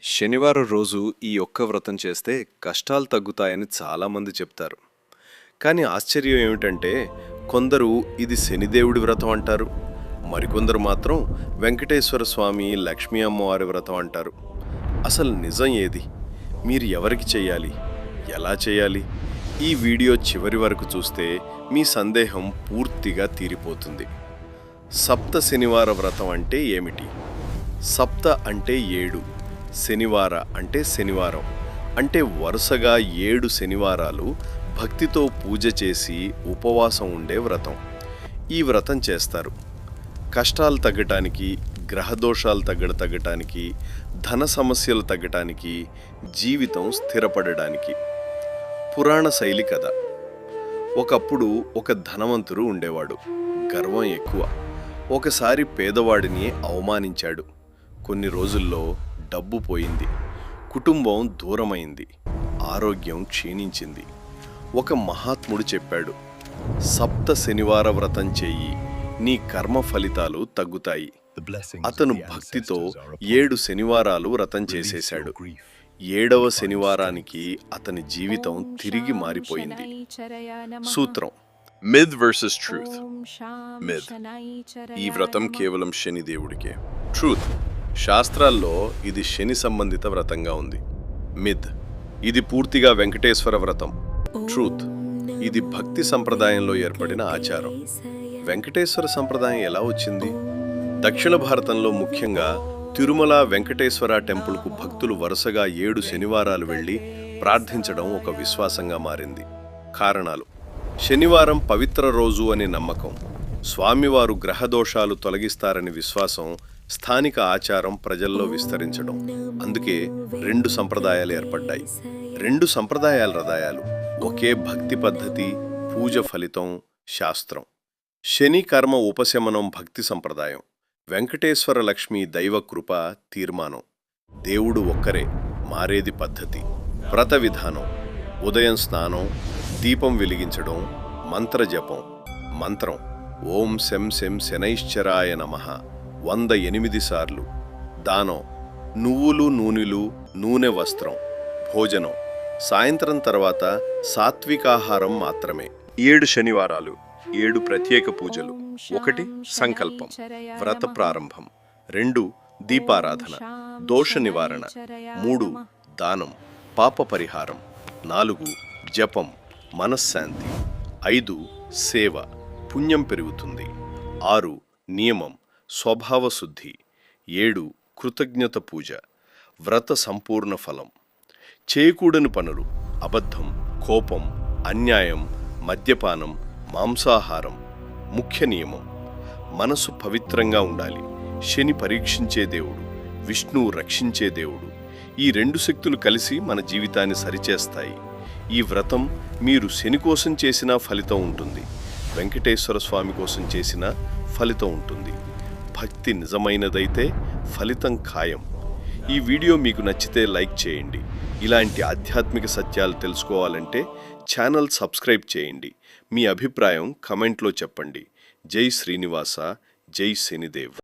శనివారం రోజు ఈ ఒక్క వ్రతం చేస్తే కష్టాలు తగ్గుతాయని చాలామంది చెప్తారు. కానీ ఆశ్చర్యం ఏమిటంటే కొందరు ఇది శనిదేవుడి వ్రతం అంటారు, మరికొందరు మాత్రం వెంకటేశ్వర స్వామి, లక్ష్మీ అమ్మవారి వ్రతం అంటారు. అసలు నిజం ఏది? మీరు ఎవరికి చేయాలి, ఎలా చేయాలి? ఈ వీడియో చివరి వరకు చూస్తే మీ సందేహం పూర్తిగా తీరిపోతుంది. సప్త శనివార వ్రతం అంటే ఏమిటి? సప్త అంటే 7, శనివార అంటే శనివారం, అంటే వరుసగా 7 శనివారాలు భక్తితో పూజ చేసి ఉపవాసం ఉండే వ్రతం. ఈ వ్రతం చేస్తారు కష్టాలు తగ్గటానికి, గ్రహదోషాలు తగ్గటానికి, ధన సమస్యలు తగ్గటానికి, జీవితం స్థిరపడడానికి. పురాణ శైలి కథ. ఒకప్పుడు ఒక ధనవంతుడు ఉండేవాడు. గర్వం ఎక్కువ. ఒకసారి పేదవాడిని అవమానించాడు. కొన్ని రోజుల్లో డబ్బు పోయింది, కుటుంబం దూరమైంది, ఆరోగ్యం క్షీణించింది. ఒక మహాత్ముడు చెప్పాడు, సప్త శనివార వ్రతం చెయ్యి, నీ కర్మ ఫలితాలు తగ్గుతాయి. అతను భక్తితో 7 శనివారాలు వ్రతం చేసేశాడు. 7వ శనివారానికి అతని జీవితం తిరిగి మారిపోయింది. సూత్రం: మిథ్ వర్సెస్ ట్రూత్. మిథ్: ఈ వ్రతం కేవలం శనిదేవుడికే. ట్రూత్: శాస్త్రాల్లో ఇది శని సంబంధిత వ్రతంగా ఉంది. మిథ్: ఇది పూర్తిగా వెంకటేశ్వర వ్రతం. ట్రూత్: ఇది భక్తి సంప్రదాయంలో ఏర్పడిన ఆచారం. వెంకటేశ్వర సంప్రదాయం ఎలా వచ్చింది? దక్షిణ భారతంలో ముఖ్యంగా తిరుమల వెంకటేశ్వర టెంపుల్కు భక్తులు వరుసగా 7 శనివారాలు వెళ్లి ప్రార్థించడం ఒక విశ్వాసంగా మారింది. కారణాలు: శనివారం పవిత్ర రోజు అనే నమ్మకం, స్వామివారు గ్రహదోషాలు తొలగిస్తారని విశ్వాసం, స్థానిక ఆచారం ప్రజల్లో విస్తరించడం. అందుకే 2 సంప్రదాయాలు ఏర్పడ్డాయి. 2 సంప్రదాయాల హృదయాలు, ఒకే భక్తి పద్ధతి, పూజ ఫలితం, శాస్త్రం. శని కర్మ ఉపశమనం భక్తి సంప్రదాయం, వెంకటేశ్వర లక్ష్మీ దైవ కృప తీర్మానం. దేవుడు ఒక్కరే, మారేది పద్ధతి. వ్రత విధానం: ఉదయం స్నానం, దీపం వెలిగించడం, మంత్ర జపం. మంత్రం: ఓం శం శం శనైశ్చరాయ నమః 108 సార్లు. దానం: నువ్వులు, నూనెలు, నూనె, వస్త్రం. భోజనం: సాయంత్రం తర్వాత సాత్వికాహారం మాత్రమే. 7 శనివారాలు, 7 ప్రత్యేక పూజలు. 1 సంకల్పం, వ్రత ప్రారంభం. 2 దీపారాధన, దోష నివారణ. 3 దానం, పాప పరిహారం. 4 జపం, మనశ్శాంతి. 5 సేవ, పుణ్యం పెరుగుతుంది. 6 నియమం, స్వభావ శుద్ధి. 7 కృతజ్ఞత పూజ, వ్రత సంపూర్ణ ఫలం. చేయకూడని పనులు: అబద్ధం, కోపం, అన్యాయం, మద్యపానం, మాంసాహారం. ముఖ్య నియమం: మనసు పవిత్రంగా ఉండాలి. శని పరీక్షించే దేవుడు, విష్ణువు రక్షించే దేవుడు. ఈ 2 శక్తులు కలిసి మన జీవితాన్ని సరిచేస్తాయి. ఈ వ్రతం మీరు శని కోసం చేసినా ఫలితం ఉంటుంది, వెంకటేశ్వర స్వామి కోసం చేసినా ఫలితం ఉంటుంది. భక్తి నిజమైనదైతే ఫలితం ఖాయం. ఈ వీడియో మీకు నచ్చితే లైక్ చేయండి. ఇలాంటి ఆధ్యాత్మిక సత్యాలు తెలుసుకోవాలంటే ఛానల్ సబ్స్క్రైబ్ చేయండి. మీ అభిప్రాయం కమెంట్లో చెప్పండి. జై శ్రీనివాస, జై శనిదేవ్.